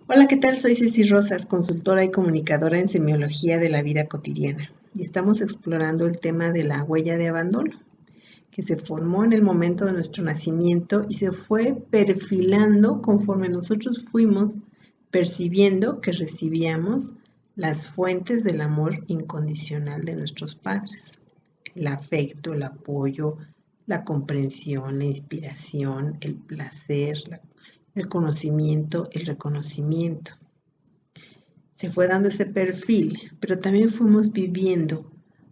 Hola, ¿qué tal? Soy Ceci Rosas, consultora y comunicadora en semiología de la vida cotidiana, y estamos explorando el tema de la huella de abandono, que se formó en el momento de nuestro nacimiento y se fue perfilando conforme nosotros fuimos percibiendo que recibíamos las fuentes del amor incondicional de nuestros padres: el afecto, el apoyo, la comprensión, la inspiración, el placer, el conocimiento, el reconocimiento. Se fue dando ese perfil, pero también fuimos viviendo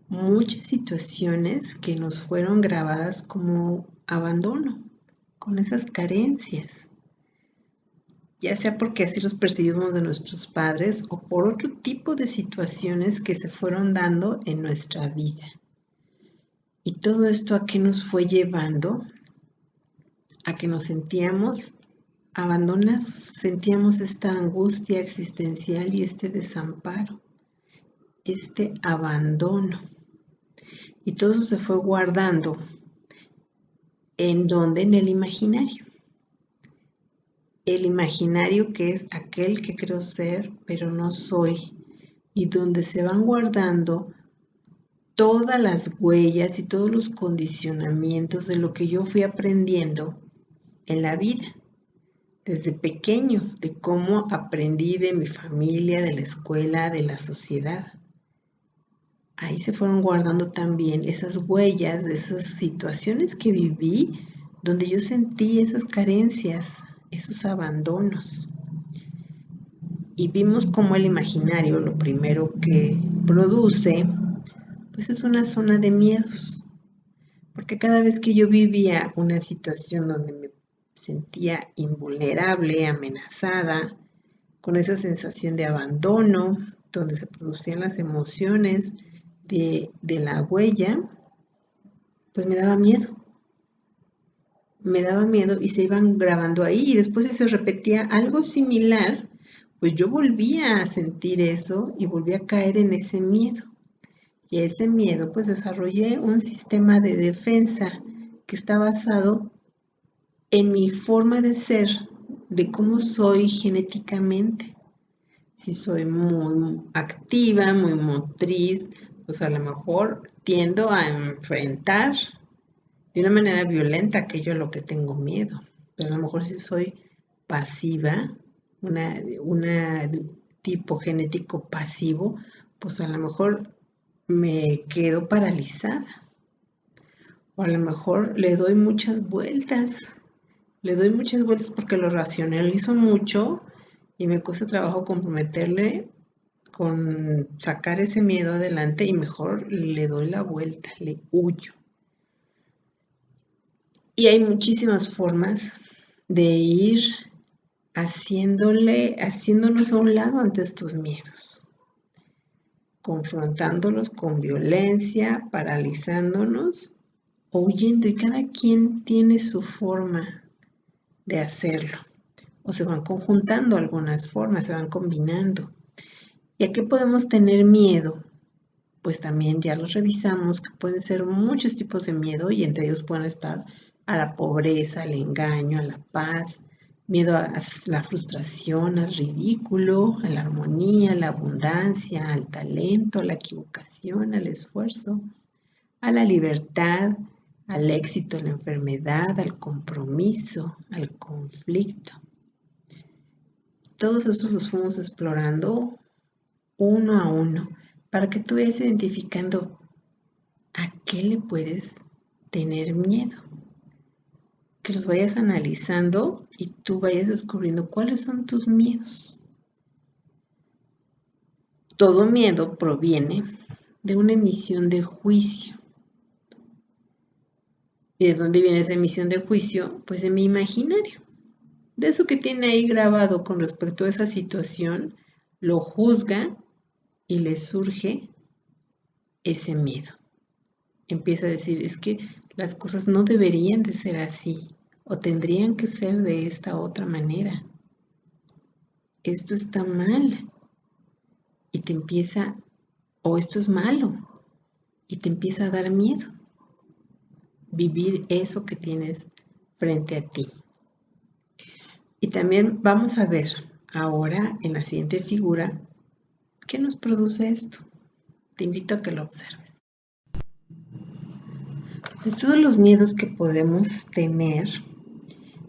muchas situaciones que nos fueron grabadas como abandono, con esas carencias, ya sea porque así los percibimos de nuestros padres o por otro tipo de situaciones que se fueron dando en nuestra vida. Y todo esto, ¿a qué nos fue llevando? A que nos sentíamos abandonados, sentíamos esta angustia existencial y este desamparo, este abandono. Y todo eso se fue guardando. ¿En dónde? En el imaginario. El imaginario, que es aquel que creo ser, pero no soy, y donde se van guardando todas las huellas y todos los condicionamientos de lo que yo fui aprendiendo en la vida, desde pequeño, de cómo aprendí de mi familia, de la escuela, de la sociedad. Ahí se fueron guardando también esas huellas de esas situaciones que viví, donde yo sentí esas carencias, esos abandonos. Y vimos cómo el imaginario, lo primero que produce, pues es una zona de miedos. Porque cada vez que yo vivía una situación donde me sentía invulnerable, amenazada, con esa sensación de abandono, donde se producían las emociones de la huella, pues me daba miedo. Me daba miedo y se iban grabando ahí, y después si se repetía algo similar, pues yo volvía a sentir eso y volvía a caer en ese miedo. Y a ese miedo pues desarrollé un sistema de defensa que está basado en mi forma de ser, de cómo soy genéticamente. Si soy muy activa, muy motriz, pues a lo mejor tiendo a enfrentar de una manera violenta aquello a lo que tengo miedo. Pero a lo mejor si soy pasiva, una tipo genético pasivo, pues a lo mejor me quedo paralizada. O a lo mejor le doy muchas vueltas porque lo racionalizo mucho y me cuesta trabajo comprometerle con sacar ese miedo adelante, y mejor le doy la vuelta, le huyo. Y hay muchísimas formas de ir haciéndonos a un lado ante estos miedos, confrontándolos con violencia, paralizándonos o huyendo, y cada quien tiene su forma de hacerlo. O se van conjuntando algunas formas, se van combinando. ¿Y a qué podemos tener miedo? Pues también ya los revisamos, que pueden ser muchos tipos de miedo, y entre ellos pueden estar a la pobreza, al engaño, a la paz, miedo a la frustración, al ridículo, a la armonía, a la abundancia, al talento, a la equivocación, al esfuerzo, a la libertad, al éxito, a la enfermedad, al compromiso, al conflicto. Todos esos los fuimos explorando uno a uno para que tú vayas identificando a qué le puedes tener miedo. Que los vayas analizando y tú vayas descubriendo cuáles son tus miedos. Todo miedo proviene de una emisión de juicio. ¿Y de dónde viene esa emisión de juicio? Pues de mi imaginario. De eso que tiene ahí grabado con respecto a esa situación, lo juzga y le surge ese miedo. Empieza a decir, es que las cosas no deberían de ser así, o tendrían que ser de esta otra manera. Esto está mal. Y te empieza, o esto es malo, y te empieza a dar miedo vivir eso que tienes frente a ti. Y también vamos a ver Ahora, en la siguiente figura, ¿qué nos produce esto? Te invito a que lo observes. De todos los miedos que podemos tener,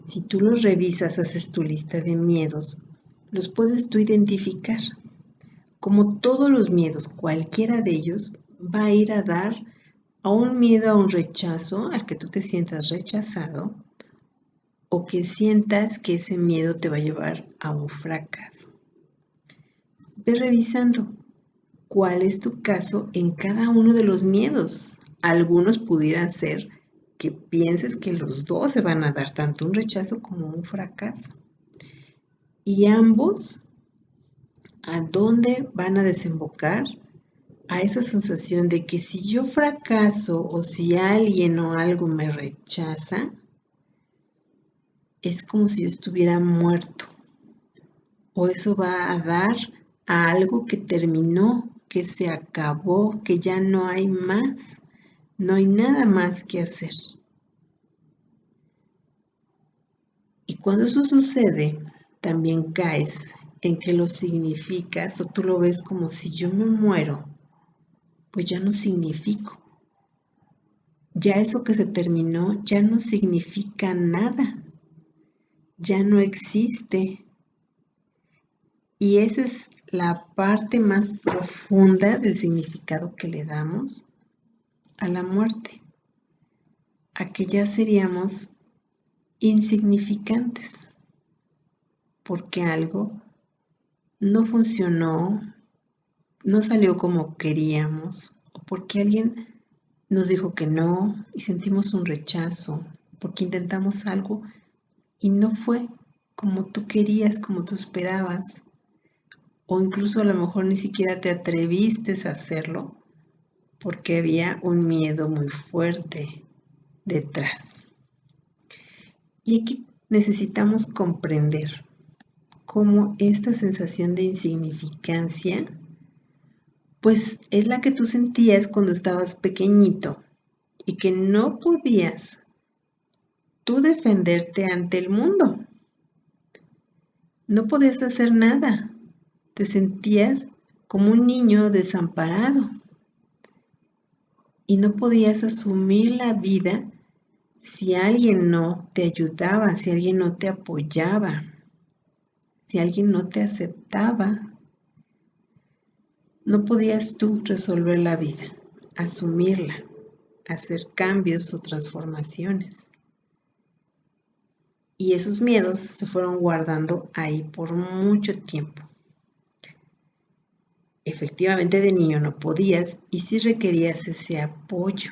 si tú los revisas, haces tu lista de miedos, los puedes tú identificar. Como todos los miedos, cualquiera de ellos va a ir a dar a un miedo, a un rechazo, al que tú te sientas rechazado o que sientas que ese miedo te va a llevar a un fracaso. Ve revisando cuál es tu caso en cada uno de los miedos. Algunos pudieran ser que pienses que los dos se van a dar, tanto un rechazo como un fracaso. Y ambos, ¿a dónde van a desembocar? A esa sensación de que si yo fracaso o si alguien o algo me rechaza, es como si yo estuviera muerto. O eso va a dar a algo que terminó, que se acabó, que ya no hay más, no hay nada más que hacer. Y cuando eso sucede, también caes en que lo significas o tú lo ves como si yo me muero, pues ya no significo. Ya eso que se terminó ya no significa nada, ya no existe. Y esa es la parte más profunda del significado que le damos a la muerte, a que ya seríamos insignificantes, porque algo no funcionó, no salió como queríamos, o porque alguien nos dijo que no y sentimos un rechazo, porque intentamos algo y no fue como tú querías, como tú esperabas, o incluso a lo mejor ni siquiera te atreviste a hacerlo porque había un miedo muy fuerte detrás. Y aquí necesitamos comprender cómo esta sensación de insignificancia, pues es la que tú sentías cuando estabas pequeñito y que no podías tú defenderte ante el mundo. No podías hacer nada. Te sentías como un niño desamparado y no podías asumir la vida si alguien no te ayudaba, si alguien no te apoyaba, si alguien no te aceptaba. No podías tú resolver la vida, asumirla, hacer cambios o transformaciones. Y esos miedos se fueron guardando ahí por mucho tiempo. Efectivamente de niño no podías y sí requerías ese apoyo.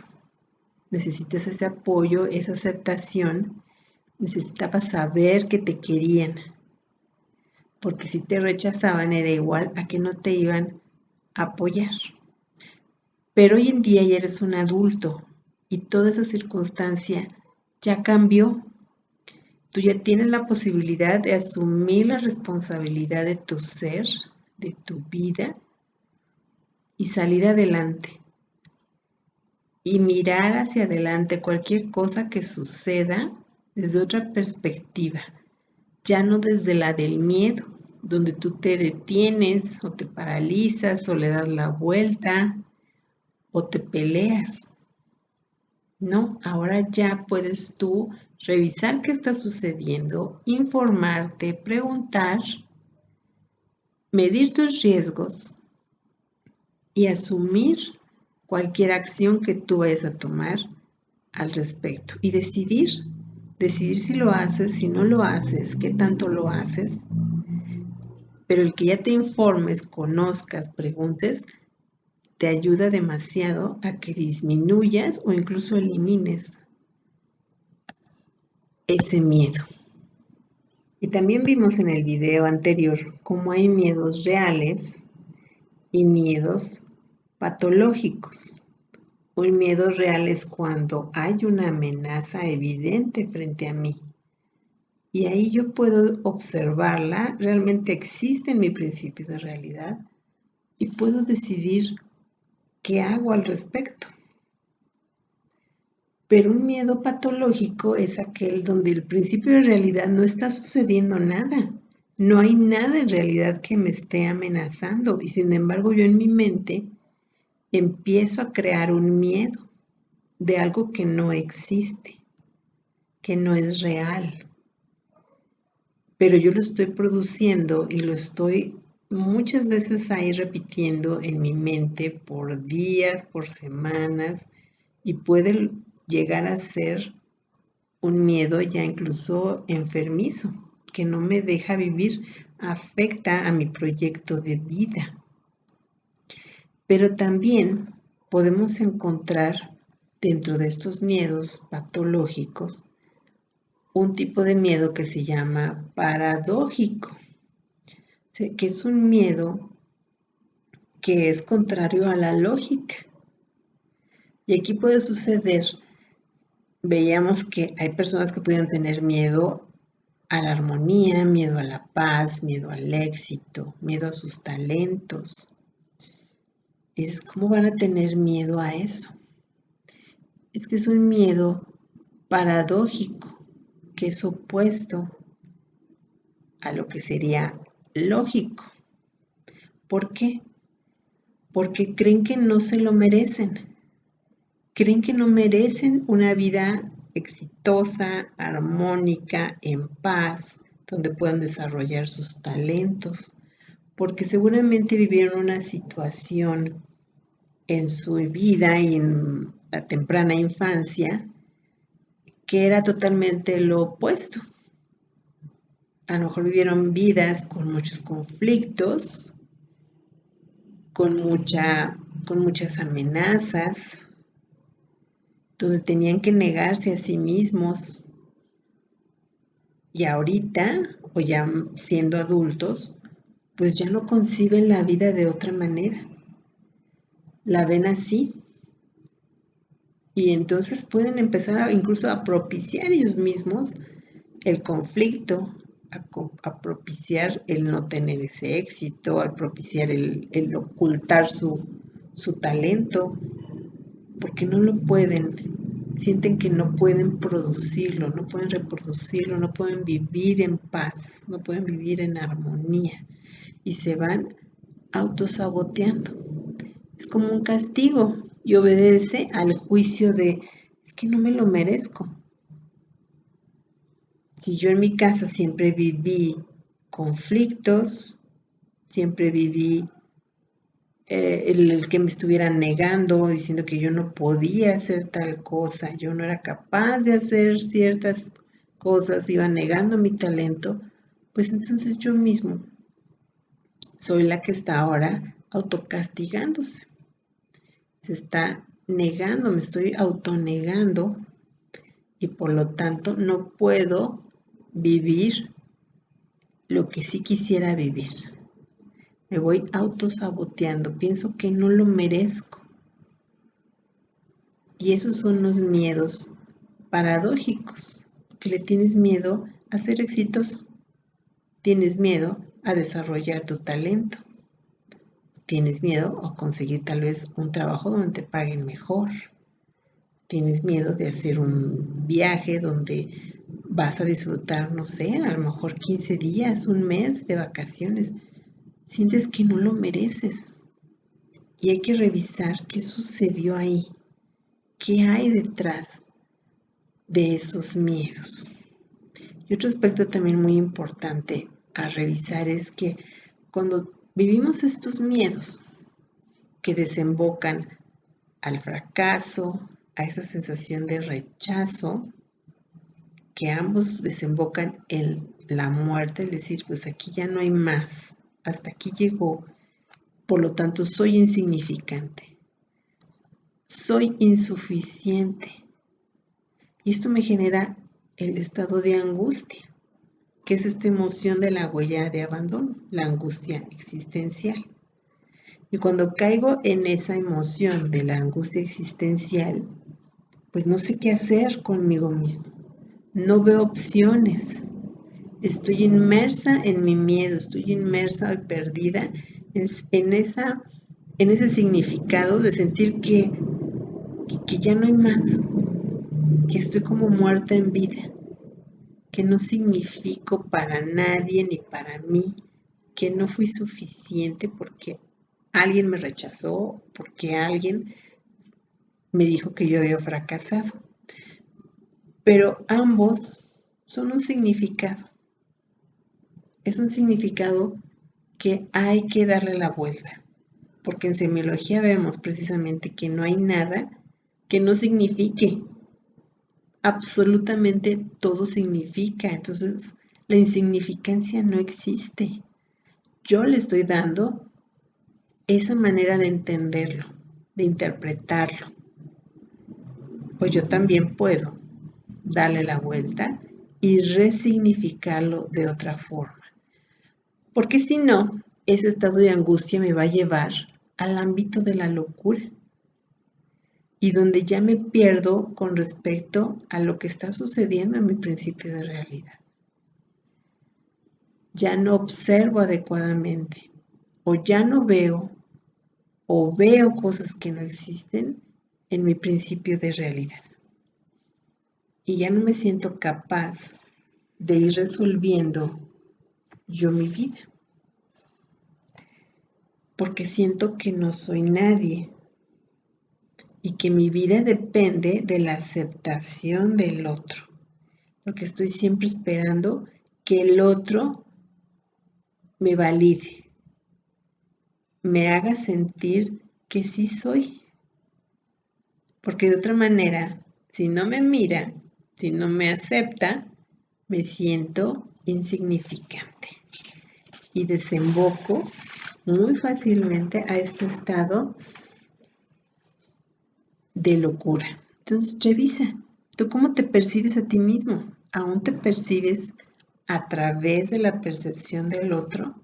Necesitas ese apoyo, esa aceptación. Necesitabas saber que te querían. Porque si te rechazaban era igual a que no te iban a apoyar. Pero hoy en día ya eres un adulto y toda esa circunstancia ya cambió. Tú ya tienes la posibilidad de asumir la responsabilidad de tu ser, de tu vida y salir adelante. Y mirar hacia adelante cualquier cosa que suceda desde otra perspectiva, ya no desde la del miedo, donde tú te detienes o te paralizas o le das la vuelta o te peleas. No, ahora ya puedes tú revisar qué está sucediendo, informarte, preguntar, medir tus riesgos y asumir cualquier acción que tú vayas a tomar al respecto y decidir si lo haces, si no lo haces, qué tanto lo haces. Pero el que ya te informes, conozcas, preguntes, te ayuda demasiado a que disminuyas o incluso elimines ese miedo. Y también vimos en el video anterior cómo hay miedos reales y miedos patológicos. Un miedo real es cuando hay una amenaza evidente frente a mí. Y ahí yo puedo observarla, realmente existe en mi principio de realidad y puedo decidir qué hago al respecto. Pero un miedo patológico es aquel donde el principio de realidad no está sucediendo nada. No hay nada en realidad que me esté amenazando y sin embargo yo en mi mente empiezo a crear un miedo de algo que no existe, que no es real, pero yo lo estoy produciendo y lo estoy muchas veces ahí repitiendo en mi mente por días, por semanas, y puede llegar a ser un miedo ya incluso enfermizo, que no me deja vivir, afecta a mi proyecto de vida. Pero también podemos encontrar dentro de estos miedos patológicos un tipo de miedo que se llama paradójico, que es un miedo que es contrario a la lógica. Y aquí puede suceder, veíamos que hay personas que pueden tener miedo a la armonía, miedo a la paz, miedo al éxito, miedo a sus talentos. Es cómo van a tener miedo a eso. Es que es un miedo paradójico, que es opuesto a lo que sería lógico. ¿Por qué? Porque creen que no se lo merecen. Creen que no merecen una vida exitosa, armónica, en paz, donde puedan desarrollar sus talentos, porque seguramente vivieron una situación en su vida y en la temprana infancia que era totalmente lo opuesto. A lo mejor vivieron vidas con muchos conflictos, con muchas amenazas, donde tenían que negarse a sí mismos. Y ahorita, o ya siendo adultos, pues ya no conciben la vida de otra manera. La ven así. Y entonces pueden empezar incluso a propiciar ellos mismos el conflicto, a propiciar el no tener ese éxito, a propiciar el ocultar su talento, porque no lo pueden, sienten que no pueden producirlo, no pueden reproducirlo, no pueden vivir en paz, no pueden vivir en armonía y se van autosaboteando. Es como un castigo y obedece al juicio de, es que no me lo merezco. Si yo en mi casa siempre viví conflictos, siempre viví el que me estuvieran negando, diciendo que yo no podía hacer tal cosa, yo no era capaz de hacer ciertas cosas, iba negando mi talento, pues entonces yo mismo soy la que está ahora autocastigándose. Se está negando, me estoy autonegando y por lo tanto no puedo vivir lo que sí quisiera vivir. Me voy autosaboteando, pienso que no lo merezco. Y esos son los miedos paradójicos, que le tienes miedo a ser exitoso, tienes miedo a desarrollar tu talento, tienes miedo a conseguir tal vez un trabajo donde te paguen mejor, tienes miedo de hacer un viaje donde vas a disfrutar, no sé, a lo mejor 15 días, un mes de vacaciones. Sientes que no lo mereces y hay que revisar qué sucedió ahí, qué hay detrás de esos miedos. Y otro aspecto también muy importante a revisar es que cuando vivimos estos miedos que desembocan al fracaso, a esa sensación de rechazo, que ambos desembocan en la muerte, es decir, pues aquí ya no hay más, hasta aquí llegó, por lo tanto soy insignificante, soy insuficiente. Y esto me genera el estado de angustia, que es esta emoción de la huella de abandono, la angustia existencial. Y cuando caigo en esa emoción de la angustia existencial, pues no sé qué hacer conmigo mismo. No veo opciones. Estoy inmersa en mi miedo, estoy inmersa y perdida en ese significado de sentir que ya no hay más, que estoy como muerta en vida. que no significo para nadie ni para mí, que no fui suficiente porque alguien me rechazó, porque alguien me dijo que yo había fracasado. Pero ambos son un significado. Es un significado que hay que darle la vuelta, porque en semiología vemos precisamente que no hay nada que no signifique. Absolutamente todo significa, entonces la insignificancia no existe. Yo le estoy dando esa manera de entenderlo, de interpretarlo. Pues yo también puedo darle la vuelta y resignificarlo de otra forma. Porque si no, ese estado de angustia me va a llevar al ámbito de la locura y donde ya me pierdo con respecto a lo que está sucediendo en mi principio de realidad. Ya no observo adecuadamente o ya no veo o veo cosas que no existen en mi principio de realidad. Y ya no me siento capaz de ir resolviendo yo mi vida. Porque siento que no soy nadie y que mi vida depende de la aceptación del otro. Porque estoy siempre esperando que el otro me valide, me haga sentir que sí soy. Porque de otra manera, si no me mira, si no me acepta, me siento insignificante y desemboco muy fácilmente a este estado de locura. Entonces, revisa, ¿tú cómo te percibes a ti mismo? ¿Aún te percibes a través de la percepción del otro?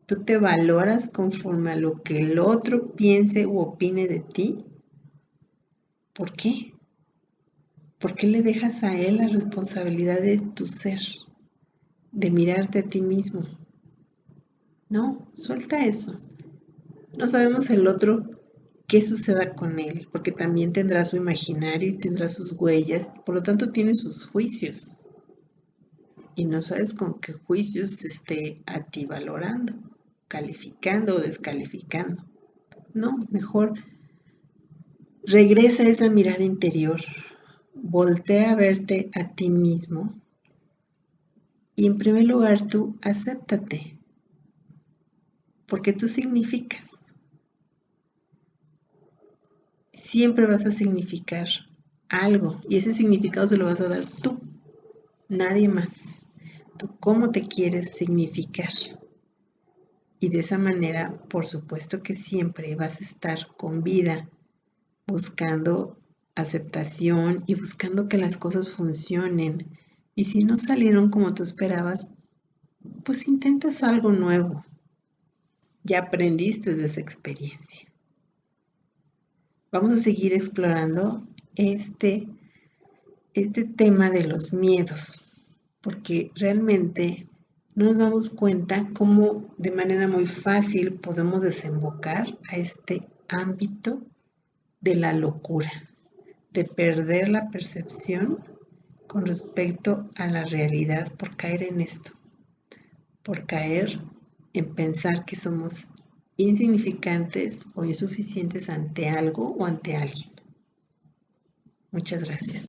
¿Tú te valoras conforme a lo que el otro piense u opine de ti? ¿Por qué? ¿Por qué le dejas a él la responsabilidad de tu ser, de mirarte a ti mismo? No, suelta eso. No sabemos el otro qué suceda con él, porque también tendrá su imaginario y tendrá sus huellas, por lo tanto tiene sus juicios. Y no sabes con qué juicios se esté a ti valorando, calificando o descalificando. No, mejor regresa a esa mirada interior, voltea a verte a ti mismo y en primer lugar tú acéptate, porque tú significas. Siempre vas a significar algo y ese significado se lo vas a dar tú, nadie más. Tú cómo te quieres significar. Y de esa manera, por supuesto que siempre vas a estar con vida, buscando aceptación y buscando que las cosas funcionen. Y si no salieron como tú esperabas, pues intentas algo nuevo. Ya aprendiste de esa experiencia. Vamos a seguir explorando este tema de los miedos, porque realmente no nos damos cuenta cómo de manera muy fácil podemos desembocar a este ámbito de la locura, de perder la percepción con respecto a la realidad por caer en esto, por caer en pensar que somos insignificantes o insuficientes ante algo o ante alguien. Muchas gracias.